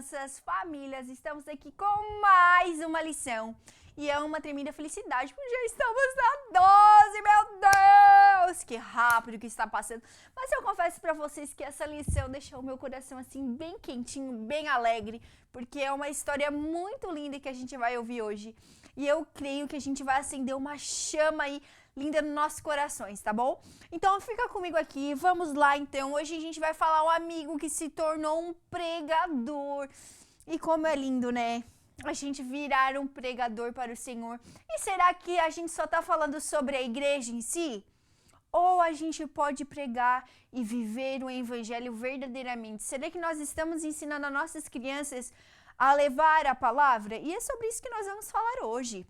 crianças, famílias, estamos aqui com mais uma lição. E é uma tremenda felicidade, porque já estamos na 12, meu Deus! Que rápido que está passando. Mas eu confesso para vocês que essa lição deixou o meu coração assim bem quentinho, bem alegre, porque é uma história muito linda que a gente vai ouvir hoje. E eu creio que a gente vai acender uma chama aí linda nos nossos corações, tá bom? Então fica comigo aqui, vamos lá então. Hoje a gente vai falar um amigo que se tornou um pregador. E como é lindo, né? A gente virar um pregador para o Senhor. E será que a gente só tá falando sobre a igreja em si? Ou a gente pode pregar e viver o evangelho verdadeiramente? Será que nós estamos ensinando as nossas crianças a levar a palavra? E é sobre isso que nós vamos falar hoje.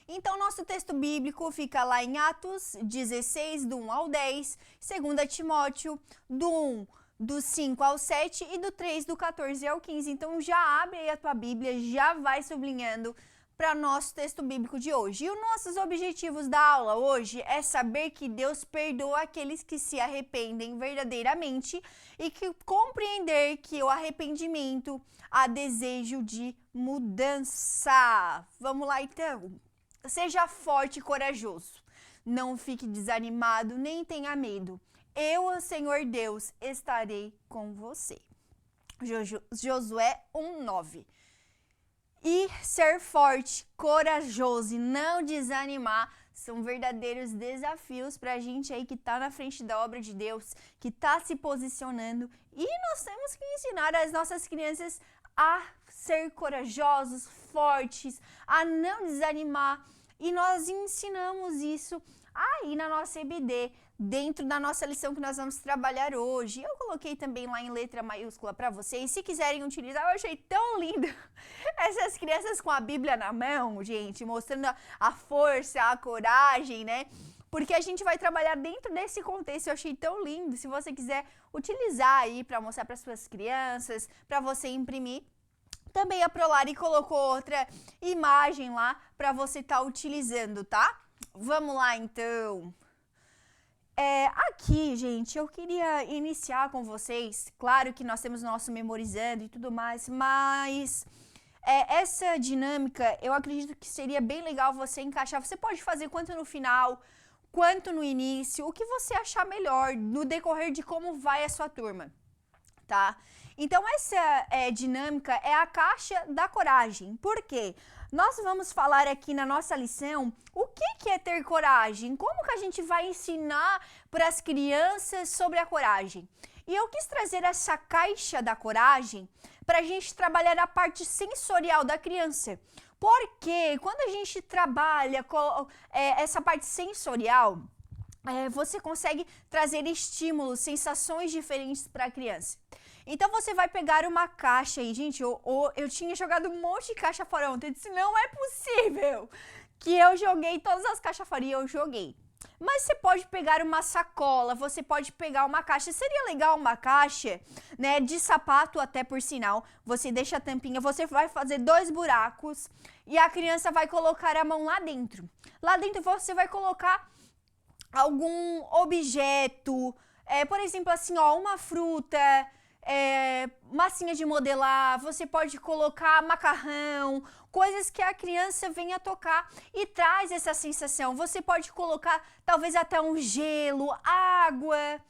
Então, nosso texto bíblico fica lá em Atos 16, do 1 ao 10, 2 Timóteo, do 1, do 5 ao 7 e do 3, do 14 ao 15. Então, já abre aí a tua Bíblia, já vai sublinhando para nosso texto bíblico de hoje. E os nossos objetivos da aula hoje é saber que Deus perdoa aqueles que se arrependem verdadeiramente e que compreender que o arrependimento há desejo de mudança. Vamos lá, então. Seja forte e corajoso. Não fique desanimado, nem tenha medo. Eu, o Senhor Deus, estarei com você. Josué 1:9. E ser forte, corajoso e não desanimar são verdadeiros desafios para a gente aí que está na frente da obra de Deus, que está se posicionando. E nós temos que ensinar as nossas crianças a ser corajosos, fortes, a não desanimar. E nós ensinamos isso aí na nossa EBD, dentro da nossa lição que nós vamos trabalhar hoje. Eu coloquei também lá em letra maiúscula para vocês. Se quiserem utilizar, eu achei tão lindo essas crianças com a Bíblia na mão, gente, mostrando a força, a coragem, né? Porque a gente vai trabalhar dentro desse contexto. Eu achei tão lindo. Se você quiser utilizar aí para mostrar para suas crianças, para você imprimir. Também a Prolari colocou outra imagem lá para você estar utilizando, tá? Vamos lá, então. Aqui, gente, eu queria iniciar com vocês. Claro que nós temos nosso memorizando e tudo mais, mas essa dinâmica, eu acredito que seria bem legal você encaixar. Você pode fazer quanto no final, quanto no início, o que você achar melhor no decorrer de como vai a sua turma, tá? Então, essa dinâmica é a caixa da coragem. Por quê? Nós vamos falar aqui na nossa lição o que é ter coragem, como que a gente vai ensinar para as crianças sobre a coragem. E eu quis trazer essa caixa da coragem para a gente trabalhar a parte sensorial da criança. Porque quando a gente trabalha com essa parte sensorial, você consegue trazer estímulos, sensações diferentes para a criança. Então você vai pegar uma caixa aí, gente, eu tinha jogado um monte de caixa fora ontem, eu disse, não é possível que eu joguei todas as caixas fora e eu joguei. Mas você pode pegar uma sacola, você pode pegar uma caixa, seria legal uma caixa, né, de sapato até por sinal, você deixa a tampinha, você vai fazer 2 buracos e a criança vai colocar a mão lá dentro. Lá dentro você vai colocar algum objeto, por exemplo assim, ó, uma fruta, massinha de modelar, você pode colocar macarrão, coisas que a criança venha tocar e traz essa sensação. Você pode colocar talvez até um gelo, água,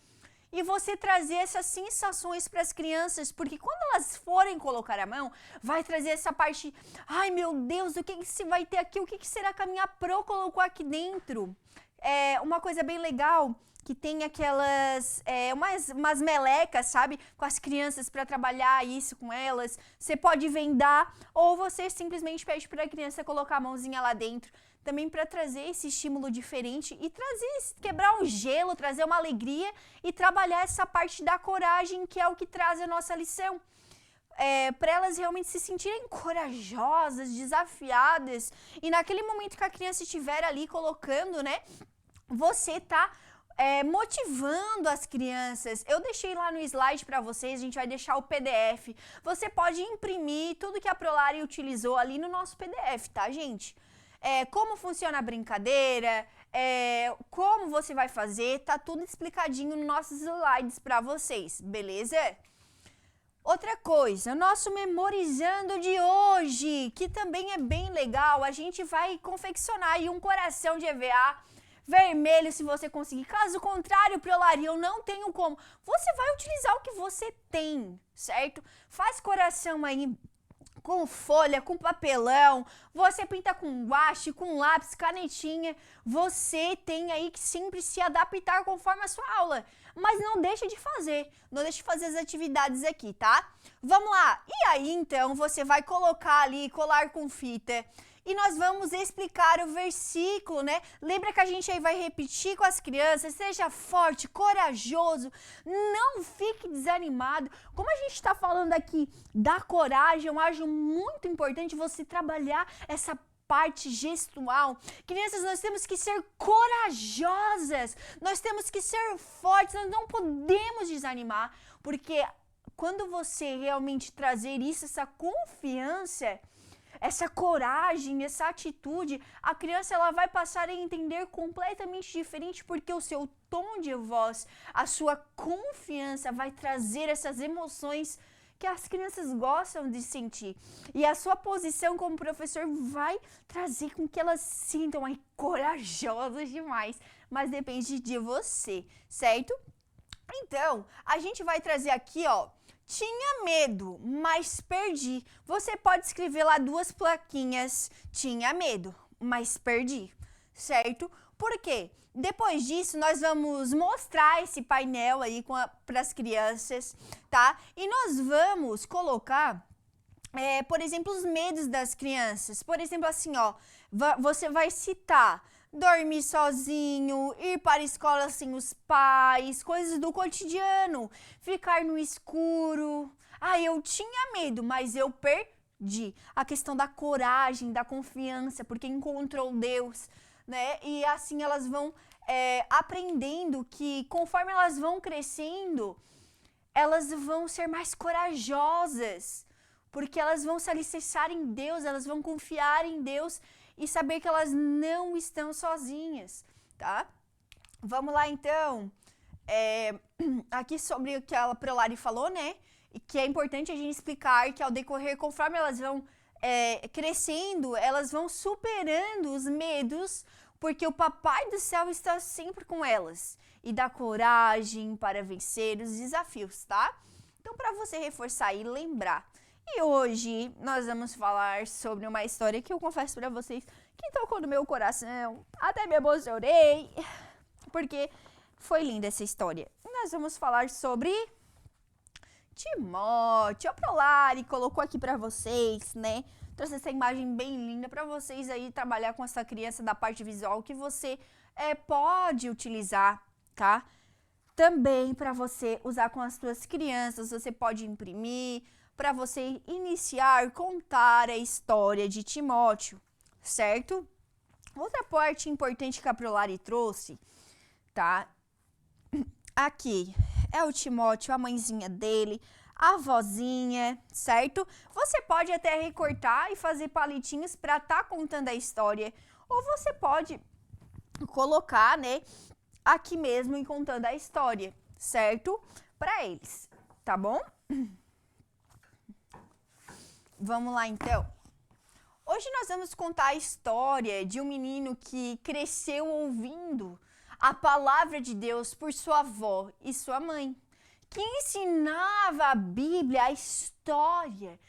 e você trazer essas sensações para as crianças, porque quando elas forem colocar a mão, vai trazer essa parte, ai meu Deus, o que se vai ter aqui? O que será que a minha pro colocou aqui dentro? Uma coisa bem legal, que tem aquelas, umas melecas, sabe? Com as crianças para trabalhar isso com elas. Você pode vendar ou você simplesmente pede para a criança colocar a mãozinha lá dentro. Também para trazer esse estímulo diferente e quebrar um gelo, trazer uma alegria e trabalhar essa parte da coragem, que é o que traz a nossa lição. Para elas realmente se sentirem corajosas, desafiadas. E naquele momento que a criança estiver ali colocando, né? Você tá motivando as crianças. Eu deixei lá no slide para vocês, a gente vai deixar o PDF. Você pode imprimir tudo que a Prolari utilizou ali no nosso PDF, tá, gente? Como funciona a brincadeira, como você vai fazer, tá tudo explicadinho nos nossos slides para vocês, beleza? Outra coisa, nosso memorizando de hoje, que também é bem legal, a gente vai confeccionar aí um coração de EVA vermelho se você conseguir. Caso contrário, Prolari, eu não tenho como. Você vai utilizar o que você tem, certo? Faz coração aí com folha, com papelão, você pinta com guache, com lápis, canetinha, você tem aí que sempre se adaptar conforme a sua aula, mas não deixe de fazer as atividades aqui, tá? Vamos lá, e aí então você vai colocar ali, colar com fita, e nós vamos explicar o versículo, né? Lembra que a gente aí vai repetir com as crianças, seja forte, corajoso, não fique desanimado. Como a gente está falando aqui da coragem, eu acho muito importante você trabalhar essa parte gestual. Crianças, nós temos que ser corajosas, nós temos que ser fortes, nós não podemos desanimar, porque quando você realmente trazer isso, essa confiança, essa coragem, essa atitude, a criança ela vai passar a entender completamente diferente, porque o seu tom de voz, a sua confiança vai trazer essas emoções que as crianças gostam de sentir. E a sua posição como professor vai trazer com que elas se sintam aí corajosas demais, mas depende de você, certo? Então, a gente vai trazer aqui, ó, tinha medo, mas perdi. Você pode escrever lá 2 plaquinhas. Tinha medo, mas perdi, certo? Por quê? Depois disso, nós vamos mostrar esse painel aí para as crianças, tá? E nós vamos colocar, por exemplo, os medos das crianças. Por exemplo, assim, ó, você vai citar dormir sozinho, ir para a escola sem os pais, coisas do cotidiano, ficar no escuro. Ah, eu tinha medo, mas eu perdi. A questão da coragem, da confiança, porque encontrou Deus, né? E assim elas vão aprendendo que conforme elas vão crescendo, elas vão ser mais corajosas, porque elas vão se alicerçar em Deus, elas vão confiar em Deus e saber que elas não estão sozinhas, tá? Vamos lá, então. Aqui sobre o que a Prolari falou, né? E que é importante a gente explicar que ao decorrer, conforme elas vão crescendo, elas vão superando os medos, porque o Papai do Céu está sempre com elas e dá coragem para vencer os desafios, tá? Então, para você reforçar e lembrar. E hoje nós vamos falar sobre uma história que eu confesso para vocês que tocou no meu coração, até me emocionei, porque foi linda essa história. Nós vamos falar sobre Timóteo. A Prolari colocou aqui para vocês, né? Trouxe essa imagem bem linda para vocês aí trabalhar com essa criança da parte visual que você pode utilizar, tá? Também para você usar com as suas crianças, você pode imprimir, para você iniciar, contar a história de Timóteo, certo? Outra parte importante que a Prolari trouxe, tá? Aqui é o Timóteo, a mãezinha dele, a avózinha, certo? Você pode até recortar e fazer palitinhos para estar contando a história, ou você pode colocar, né, aqui mesmo e contando a história, certo? Para eles, tá bom? Vamos lá, então. Hoje nós vamos contar a história de um menino que cresceu ouvindo a palavra de Deus por sua avó e sua mãe, que ensinava a Bíblia, a história.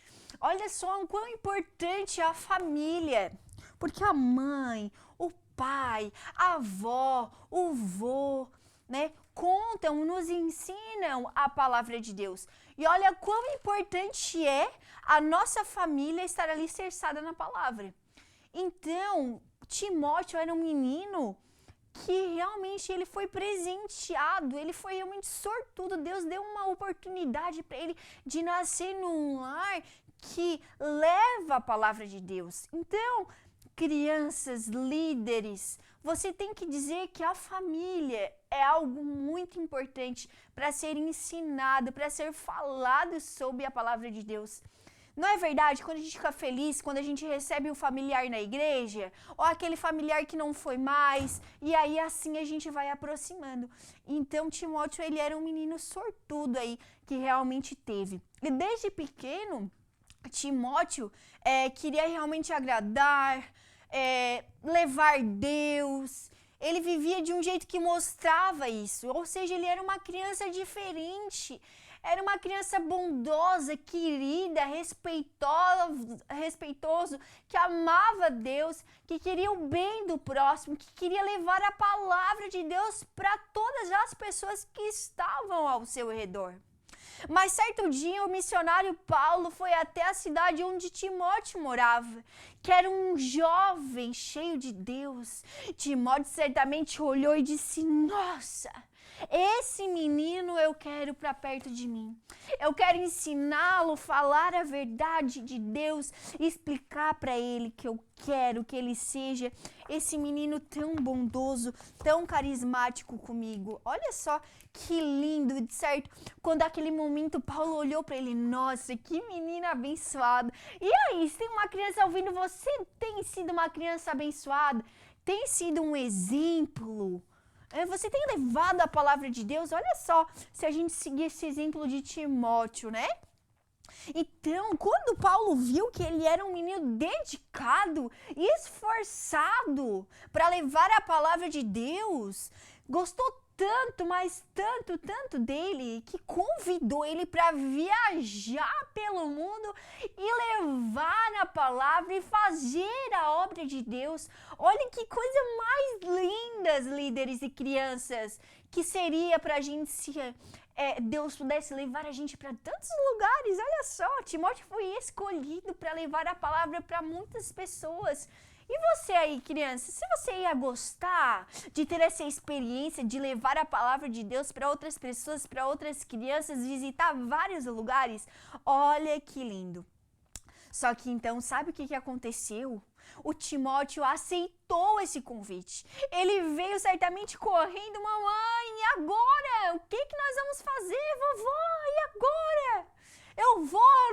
Olha só o quão importante é a família, porque a mãe, o pai, a avó, o vô, né, contam, nos ensinam a palavra de Deus. E olha quão importante é a nossa família estar alicerçada na palavra. Então, Timóteo era um menino que realmente ele foi presenteado, ele foi realmente sortudo. Deus deu uma oportunidade para ele de nascer num lar que leva a palavra de Deus. Então, crianças, líderes, você tem que dizer que a família é algo muito importante para ser ensinado, para ser falado sobre a palavra de Deus. Não é verdade? Quando a gente fica feliz, quando a gente recebe um familiar na igreja, ou aquele familiar que não foi mais, e aí assim a gente vai aproximando. Então, Timóteo, ele era um menino sortudo aí, que realmente teve. E desde pequeno, Timóteo queria realmente agradar, levar Deus. Ele vivia de um jeito que mostrava isso, ou seja, ele era uma criança diferente. Era uma criança bondosa, querida, respeitoso, que amava Deus, que queria o bem do próximo, que queria levar a palavra de Deus para todas as pessoas que estavam ao seu redor. Mas certo dia o missionário Paulo foi até a cidade onde Timóteo morava, que era um jovem cheio de Deus. Timóteo certamente olhou e disse: nossa, esse menino eu quero para perto de mim. Eu quero ensiná-lo, falar a verdade de Deus, explicar para ele que eu quero que ele seja esse menino tão bondoso, tão carismático comigo. Olha só que lindo, certo? Quando naquele momento Paulo olhou para ele, nossa, que menino abençoado. E aí, se tem uma criança ouvindo, você tem sido uma criança abençoada? Tem sido um exemplo? Você tem levado a palavra de Deus? Olha só, se a gente seguir esse exemplo de Timóteo, né? Então, quando Paulo viu que ele era um menino dedicado e esforçado para levar a palavra de Deus, gostou tanto, mas tanto dele, que convidou ele para viajar pelo mundo e levar a palavra e fazer a obra de Deus. Olha que coisa mais lindas, líderes e crianças, que seria para a gente se Deus pudesse levar a gente para tantos lugares. Olha só, Timóteo foi escolhido para levar a palavra para muitas pessoas. E você aí, criança, se você ia gostar de ter essa experiência de levar a palavra de Deus para outras pessoas, para outras crianças, visitar vários lugares, olha que lindo. Só que então, sabe o que aconteceu? O Timóteo aceitou esse convite. Ele veio certamente correndo: mamãe, e agora? O que nós vamos fazer, vovó? E agora? Eu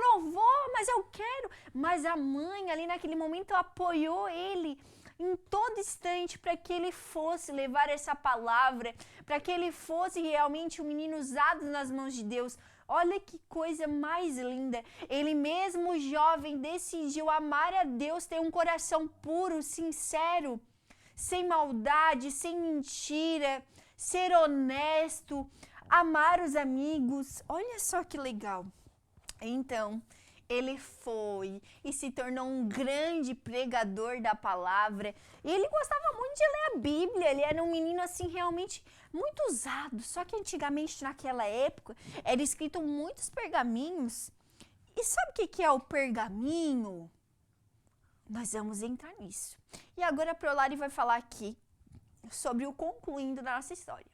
não vou, mas eu quero. Mas a mãe ali naquele momento apoiou ele em todo instante para que ele fosse levar essa palavra, para que ele fosse realmente um menino usado nas mãos de Deus. Olha que coisa mais linda. Ele mesmo jovem decidiu amar a Deus, ter um coração puro, sincero, sem maldade, sem mentira, ser honesto, amar os amigos. Olha só que legal. Então, ele foi e se tornou um grande pregador da palavra. E ele gostava muito de ler a Bíblia. Ele era um menino assim realmente muito usado. Só que antigamente, naquela época, era escrito muitos pergaminhos. E sabe o que é o pergaminho? Nós vamos entrar nisso. E agora a Prolari vai falar aqui sobre o concluindo da nossa história.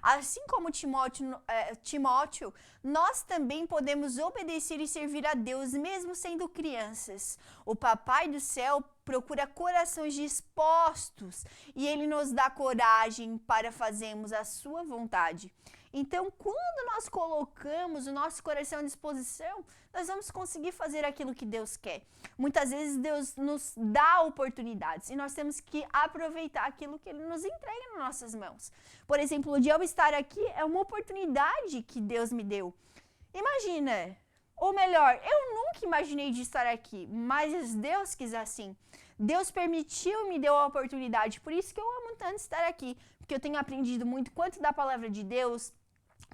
Assim como Timóteo, nós também podemos obedecer e servir a Deus, mesmo sendo crianças. O Papai do Céu procura corações dispostos e Ele nos dá coragem para fazermos a sua vontade. Então, quando nós colocamos o nosso coração à disposição, nós vamos conseguir fazer aquilo que Deus quer. Muitas vezes Deus nos dá oportunidades e nós temos que aproveitar aquilo que Ele nos entrega nas nossas mãos. Por exemplo, o de eu estar aqui é uma oportunidade que Deus me deu. Imagina, ou melhor, eu nunca imaginei de estar aqui, mas Deus quis assim. Deus permitiu e me deu a oportunidade. Por isso que eu amo tanto estar aqui, porque eu tenho aprendido muito quanto da palavra de Deus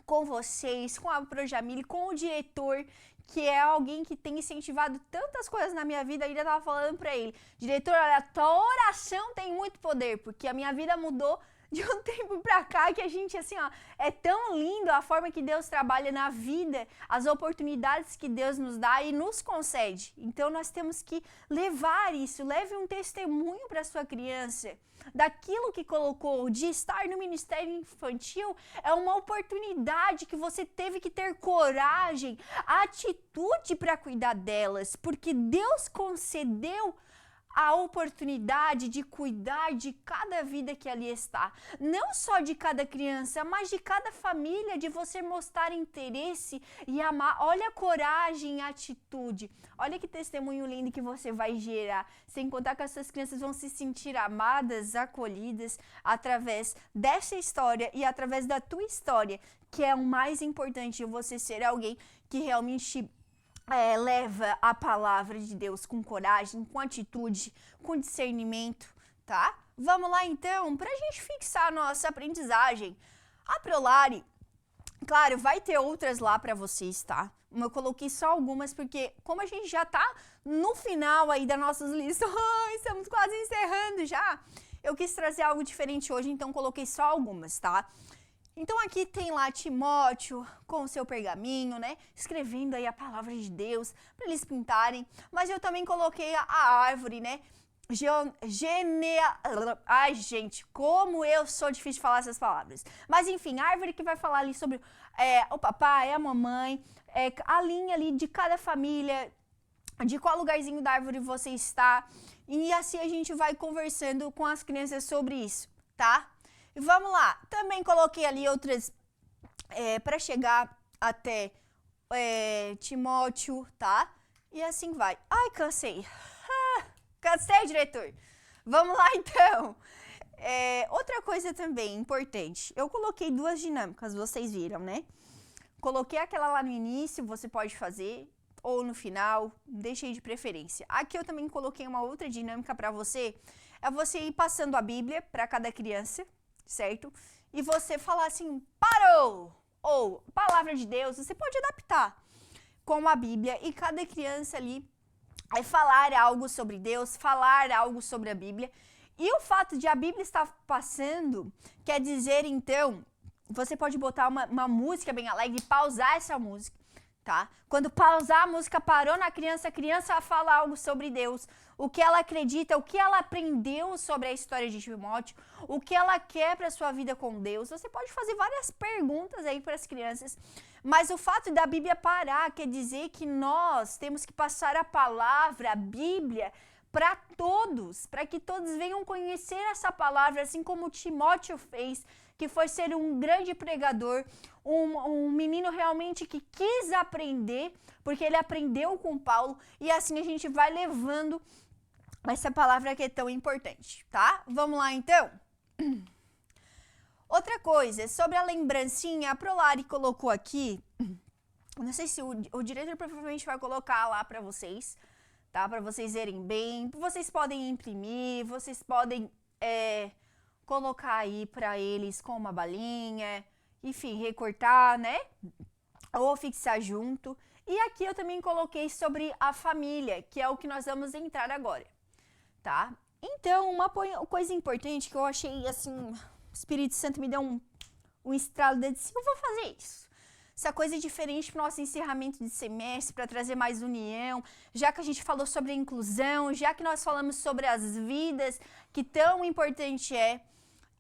com vocês, com a Projamile, com o diretor, que é alguém que tem incentivado tantas coisas na minha vida. Eu ainda tava falando pra ele: diretor, olha, a tua oração tem muito poder, porque a minha vida mudou de um tempo pra cá, que a gente, assim, ó, é tão lindo a forma que Deus trabalha na vida, as oportunidades que Deus nos dá e nos concede. Então, nós temos que levar isso, leve um testemunho para sua criança. Daquilo que colocou, de estar no ministério infantil, é uma oportunidade que você teve que ter coragem, atitude para cuidar delas, porque Deus concedeu a oportunidade de cuidar de cada vida que ali está. Não só de cada criança, mas de cada família, de você mostrar interesse e amar. Olha a coragem e a atitude. Olha que testemunho lindo que você vai gerar. Sem contar que as suas crianças vão se sentir amadas, acolhidas através dessa história e através da tua história, que é o mais importante, você ser alguém que realmente leva a palavra de Deus com coragem, com atitude, com discernimento, tá? Vamos lá então, pra gente fixar a nossa aprendizagem. A Prolari, claro, vai ter outras lá pra vocês, tá? Eu coloquei só algumas porque como a gente já tá no final aí das nossas lições, estamos quase encerrando já, eu quis trazer algo diferente hoje, então coloquei só algumas, tá? Então aqui tem lá Timóteo com o seu pergaminho, né? Escrevendo aí a palavra de Deus para eles pintarem. Mas eu também coloquei a árvore, né? Ai, gente, como eu sou difícil de falar essas palavras. Mas enfim, a árvore que vai falar ali sobre o papai, a mamãe, a linha ali de cada família, de qual lugarzinho da árvore você está. E assim a gente vai conversando com as crianças sobre isso, tá? Vamos lá, também coloquei ali outras para chegar até Timóteo, tá? E assim vai. Ai, cansei. Cansei, diretor. Vamos lá, então. Outra coisa também importante. Eu coloquei duas dinâmicas, vocês viram, né? Coloquei aquela lá no início, você pode fazer, ou no final, deixei de preferência. Aqui eu também coloquei uma outra dinâmica para você. É você ir passando a Bíblia para cada criança, certo? E você falar assim, parou! Ou, palavra de Deus, você pode adaptar com a Bíblia e cada criança ali falar algo sobre Deus, falar algo sobre a Bíblia. E o fato de a Bíblia estar passando, quer dizer, então, você pode botar uma música bem alegre e pausar essa música, tá? Quando pausar a música, parou na criança, a criança fala algo sobre Deus, o que ela acredita, o que ela aprendeu sobre a história de Timóteo, o que ela quer para sua vida com Deus. Você pode fazer várias perguntas aí para as crianças, mas o fato da Bíblia parar quer dizer que nós temos que passar a palavra, a Bíblia, para todos, para que todos venham conhecer essa palavra, assim como Timóteo fez, que foi ser um grande pregador, um menino realmente que quis aprender, porque ele aprendeu com Paulo, e assim a gente vai levando essa palavra que é tão importante, tá? Vamos lá, então? Outra coisa, sobre a lembrancinha, a Prolari colocou aqui, não sei se o diretor provavelmente vai colocar lá para vocês, tá? Para vocês verem bem, vocês podem imprimir, vocês podem colocar aí para eles com uma balinha, enfim, recortar, né? Ou fixar junto. E aqui eu também coloquei sobre a família, que é o que nós vamos entrar agora, tá? Então, uma coisa importante que eu achei, assim, o Espírito Santo me deu um estralo de dizer, eu vou fazer isso. Essa coisa é diferente para o nosso encerramento de semestre, para trazer mais união, já que a gente falou sobre a inclusão, já que nós falamos sobre as vidas, que tão importante é.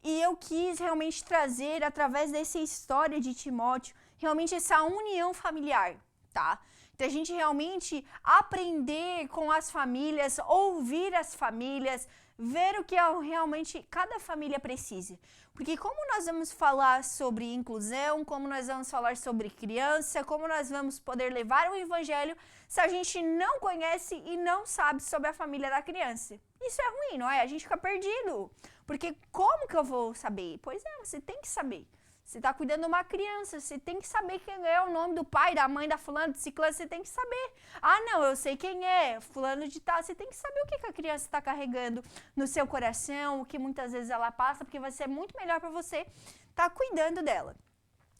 E eu quis realmente trazer, através dessa história de Timóteo, realmente essa união familiar, tá? Então, a gente realmente aprender com as famílias, ouvir as famílias, ver o que realmente cada família precisa. Porque como nós vamos falar sobre inclusão, como nós vamos falar sobre criança, como nós vamos poder levar o evangelho se a gente não conhece e não sabe sobre a família da criança? Isso é ruim, não é? A gente fica perdido. Porque como que eu vou saber? Pois é, você tem que saber. Você está cuidando de uma criança, você tem que saber quem é o nome do pai, da mãe, da fulana, de ciclano, você tem que saber. Ah, não, eu sei quem é, fulano de tal, você tem que saber o que a criança está carregando no seu coração, o que muitas vezes ela passa, porque vai ser muito melhor para você estar cuidando dela.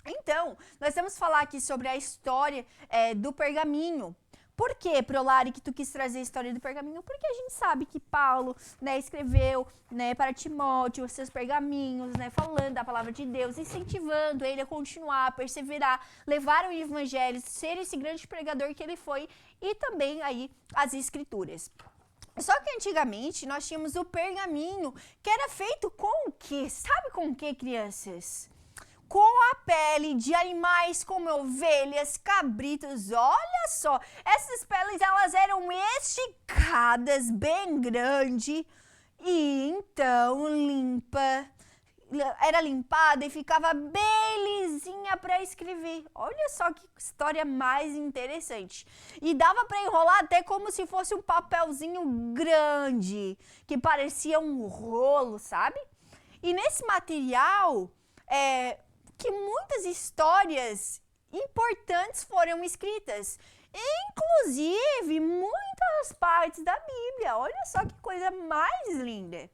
Então, nós vamos falar aqui sobre a história do pergaminho. Por que, Prolari, que tu quis trazer a história do pergaminho? Porque a gente sabe que Paulo, né, escreveu, né, para Timóteo os seus pergaminhos, né, falando da palavra de Deus, incentivando ele a continuar, a perseverar, levar o evangelho, ser esse grande pregador que ele foi, e também aí as escrituras. Só que antigamente nós tínhamos o pergaminho, que era feito com o quê? Sabe com o quê, crianças? com a pele de animais como ovelhas, cabritos. Olha só, essas peles elas eram esticadas, bem grande, e então era limpada e ficava bem lisinha para escrever. Olha só que história mais interessante. E dava para enrolar até como se fosse um papelzinho grande, que parecia um rolo, sabe? E nesse material, que muitas histórias importantes foram escritas. Inclusive, muitas partes da Bíblia. Olha só que coisa mais linda.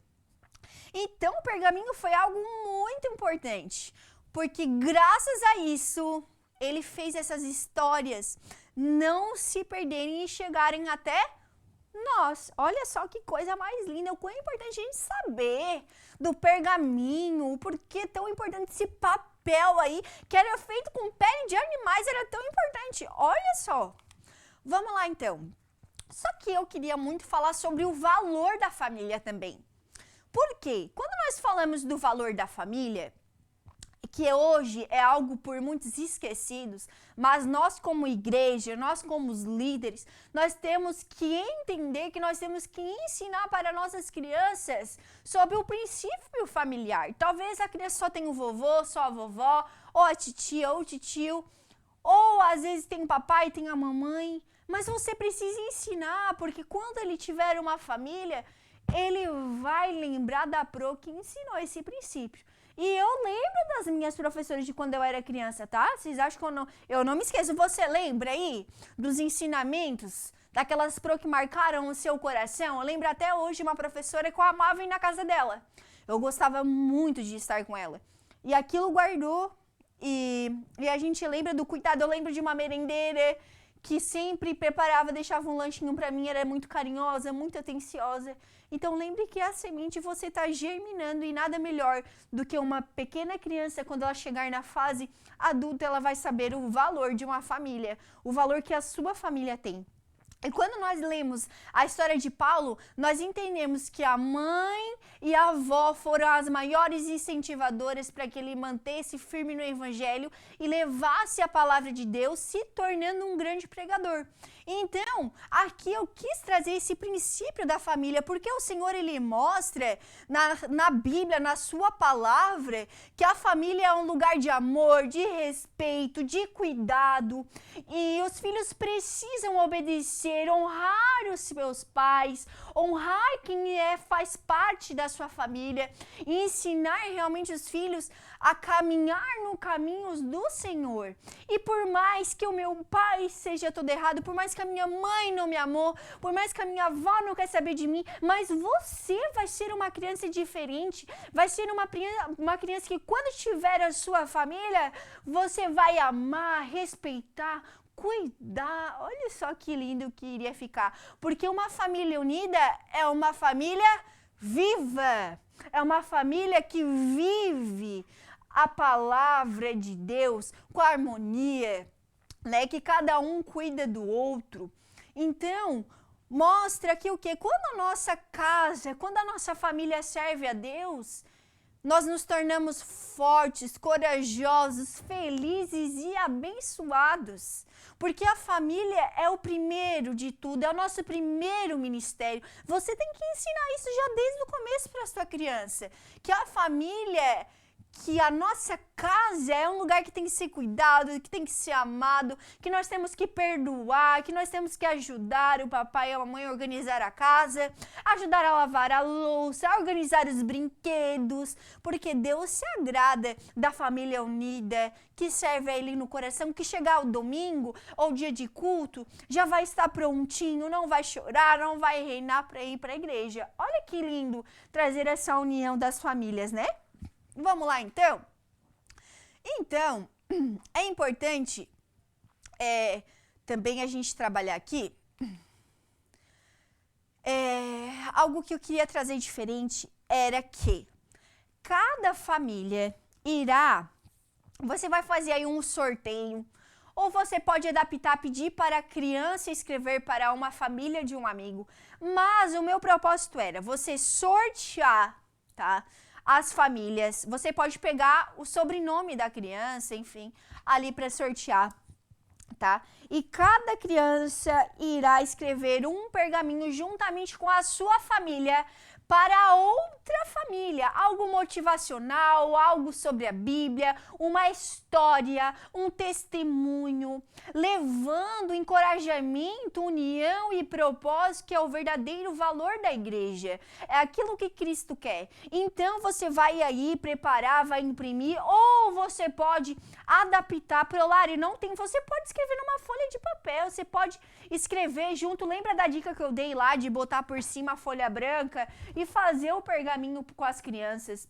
Então, o pergaminho foi algo muito importante, porque graças a isso, ele fez essas histórias não se perderem e chegarem até nós. Olha só que coisa mais linda, o quão importante a gente saber do pergaminho, o porquê tão importante esse papel aí, que era feito com pele de animais, era tão importante. Olha só. Vamos lá, então. Só que eu queria muito falar sobre o valor da família também. Por quê? Quando nós falamos do valor da família, que hoje é algo por muitos esquecidos, mas nós como igreja, nós como os líderes, nós temos que entender que nós temos que ensinar para nossas crianças sobre o princípio familiar. Talvez a criança só tenha o vovô, só a vovó, ou a titia ou o titio, ou às vezes tem o papai, tem a mamãe, mas você precisa ensinar, porque quando ele tiver uma família, ele vai lembrar da Pro que ensinou esse princípio. E eu lembro das minhas professoras de quando eu era criança, tá? Vocês acham que eu não me esqueço. Você lembra aí dos ensinamentos, daquelas Pro que marcaram o seu coração? Eu lembro até hoje de uma professora que eu amava ir na casa dela. Eu gostava muito de estar com ela. E aquilo guardou. E a gente lembra do cuidado. Eu lembro de uma merendeira que sempre preparava, deixava um lanchinho para mim, era muito carinhosa, muito atenciosa. Então lembre que a semente você está germinando e nada melhor do que uma pequena criança, quando ela chegar na fase adulta, ela vai saber o valor de uma família, o valor que a sua família tem. E quando nós lemos a história de Paulo, nós entendemos que a mãe e a avó foram as maiores incentivadoras para que ele mantesse firme no evangelho e levasse a palavra de Deus, se tornando um grande pregador. Então, aqui eu quis trazer esse princípio da família, porque o Senhor, ele mostra na Bíblia, na sua palavra, que a família é um lugar de amor, de respeito, de cuidado, e os filhos precisam obedecer, honrar os seus pais, honrar quem faz parte da sua família, e ensinar realmente os filhos a caminhar no caminhos do Senhor. E por mais que o meu pai seja todo errado, por mais que a minha mãe não me amou, por mais que a minha avó não quer saber de mim, mas você vai ser uma criança diferente, vai ser uma criança que quando tiver a sua família, você vai amar, respeitar, cuidar. Olha só que lindo que iria ficar, porque uma família unida é uma família viva, é uma família que vive a palavra de Deus com harmonia, né? Que cada um cuida do outro. Então, mostra que o quê? Quando a nossa casa, quando a nossa família serve a Deus, nós nos tornamos fortes, corajosos, felizes e abençoados. Porque a família é o primeiro de tudo, é o nosso primeiro ministério. Você tem que ensinar isso já desde o começo para a sua criança. Que a família, que a nossa casa é um lugar que tem que ser cuidado, que tem que ser amado, que nós temos que perdoar, que nós temos que ajudar o papai e a mamãe a organizar a casa, ajudar a lavar a louça, a organizar os brinquedos, porque Deus se agrada da família unida, que serve a Ele no coração, que chegar o domingo ou dia de culto, já vai estar prontinho, não vai chorar, não vai reinar para ir para a igreja. Olha que lindo trazer essa união das famílias, né? Vamos lá, então? Então, é importante também a gente trabalhar aqui algo que eu queria trazer diferente era que cada família você vai fazer aí um sorteio, ou você pode adaptar, pedir para a criança escrever para uma família de um amigo, mas o meu propósito era você sortear, tá? as famílias. Você pode pegar o sobrenome da criança, enfim, ali para sortear, tá? E cada criança irá escrever um pergaminho juntamente com a sua família para outra família, algo motivacional, algo sobre a Bíblia, uma história, um testemunho, levando encorajamento, união e propósito, que é o verdadeiro valor da igreja. É aquilo que Cristo quer. Então você vai aí preparar, vai imprimir, ou você pode adaptar para o lar. E não tem, você pode escrever numa folha de papel, você pode escrever junto. Lembra da dica que eu dei lá de botar por cima a folha branca e fazer o pergaminho com as crianças?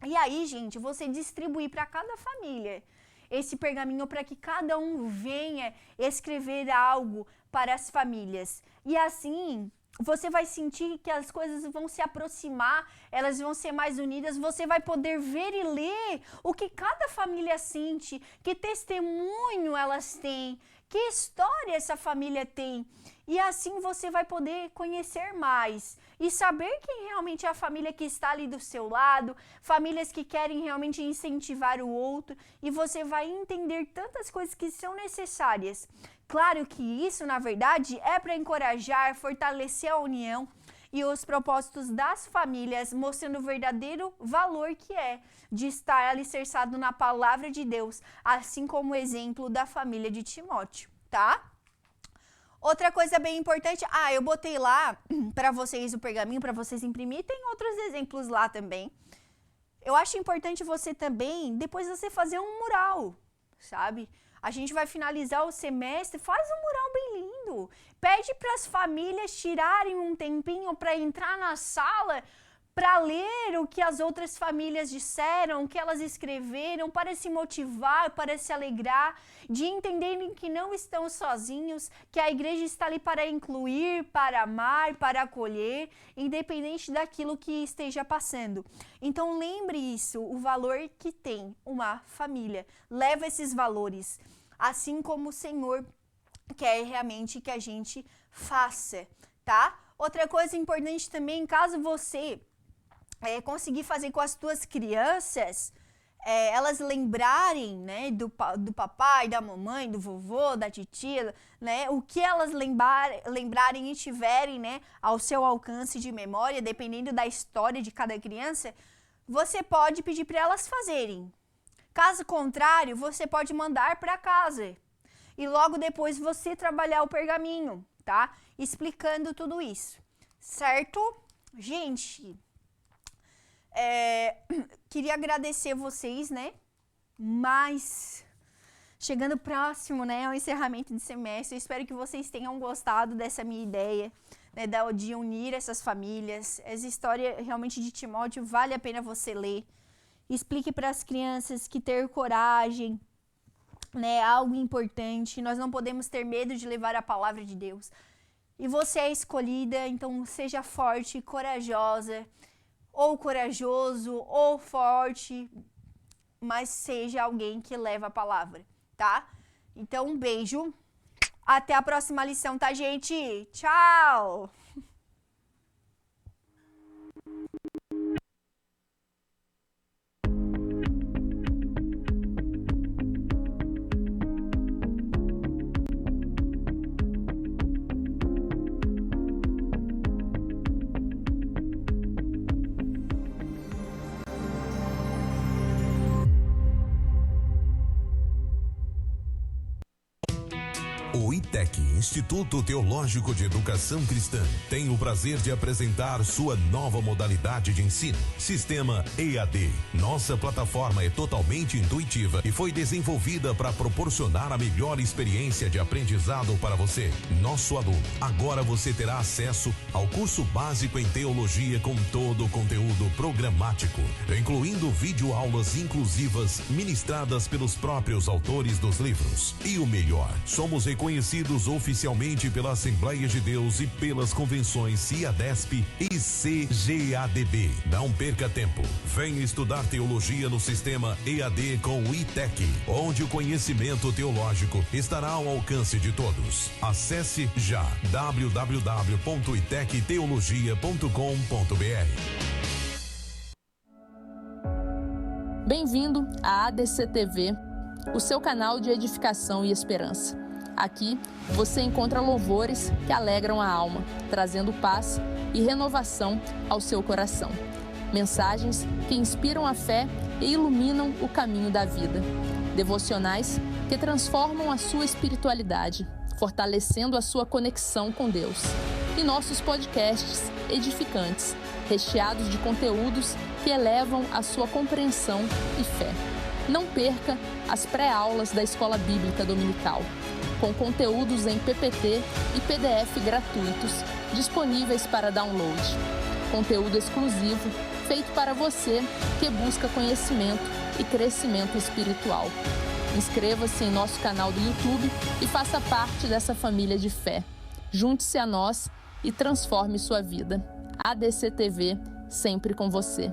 E aí, gente, você distribuir para cada família esse pergaminho para que cada um venha escrever algo para as famílias. E assim, você vai sentir que as coisas vão se aproximar, elas vão ser mais unidas, você vai poder ver e ler o que cada família sente, que testemunho elas têm, que história essa família tem. E assim você vai poder conhecer mais e saber quem realmente é a família que está ali do seu lado, famílias que querem realmente incentivar o outro, e você vai entender tantas coisas que são necessárias. Claro que isso, na verdade, é para encorajar, fortalecer a união e os propósitos das famílias, mostrando o verdadeiro valor que é de estar alicerçado na palavra de Deus, assim como o exemplo da família de Timóteo, tá? Outra coisa bem importante, eu botei lá para vocês o pergaminho, para vocês imprimir, tem outros exemplos lá também. Eu acho importante você também, depois você fazer um mural, sabe? A gente vai finalizar o semestre, faz um mural bem lindo. Pede para as famílias tirarem um tempinho para entrar na sala, para ler o que as outras famílias disseram, o que elas escreveram, para se motivar, para se alegrar, de entenderem que não estão sozinhos, que a igreja está ali para incluir, para amar, para acolher, independente daquilo que esteja passando. Então lembre isso, o valor que tem uma família. Leva esses valores, assim como o Senhor quer realmente que a gente faça, tá? Outra coisa importante também, caso você conseguir fazer com as tuas crianças, elas lembrarem, né, do papai, da mamãe, do vovô, da titia, né, o que elas lembrarem e tiverem, né, ao seu alcance de memória, dependendo da história de cada criança, você pode pedir para elas fazerem. Caso contrário, você pode mandar para casa e logo depois você trabalhar o pergaminho, tá? Explicando tudo isso, certo? Gente, queria agradecer vocês, né? Mas chegando próximo, né, ao encerramento de semestre, eu espero que vocês tenham gostado dessa minha ideia, né, de unir essas famílias. Essa história realmente de Timóteo vale a pena você ler. Explique para as crianças que ter coragem, né, é algo importante. Nós não podemos ter medo de levar a palavra de Deus. E você é escolhida, então seja forte, corajosa, ou corajoso, ou forte, mas seja alguém que leva a palavra, tá? Então, um beijo. Até a próxima lição, tá, gente? Tchau! O ITEC, Instituto Teológico de Educação Cristã, tem o prazer de apresentar sua nova modalidade de ensino, Sistema EAD. Nossa plataforma é totalmente intuitiva e foi desenvolvida para proporcionar a melhor experiência de aprendizado para você, nosso aluno. Agora você terá acesso ao curso básico em teologia com todo o conteúdo programático, incluindo videoaulas inclusivas ministradas pelos próprios autores dos livros. E o melhor, somos reconhecidos oficialmente pela Assembleia de Deus e pelas convenções CIADESP e CGADB. Não perca tempo. Venha estudar teologia no sistema EAD com o ITEC, onde o conhecimento teológico estará ao alcance de todos. Acesse já www.itecteologia.com.br. Bem-vindo à ADC TV, o seu canal de edificação e esperança. Aqui você encontra louvores que alegram a alma, trazendo paz e renovação ao seu coração. Mensagens que inspiram a fé e iluminam o caminho da vida. Devocionais que transformam a sua espiritualidade, fortalecendo a sua conexão com Deus. E nossos podcasts edificantes, recheados de conteúdos que elevam a sua compreensão e fé. Não perca as pré-aulas da Escola Bíblica Dominical, com conteúdos em PPT e PDF gratuitos, disponíveis para download. Conteúdo exclusivo, feito para você que busca conhecimento e crescimento espiritual. Inscreva-se em nosso canal do YouTube e faça parte dessa família de fé. Junte-se a nós e transforme sua vida. ADC TV, sempre com você.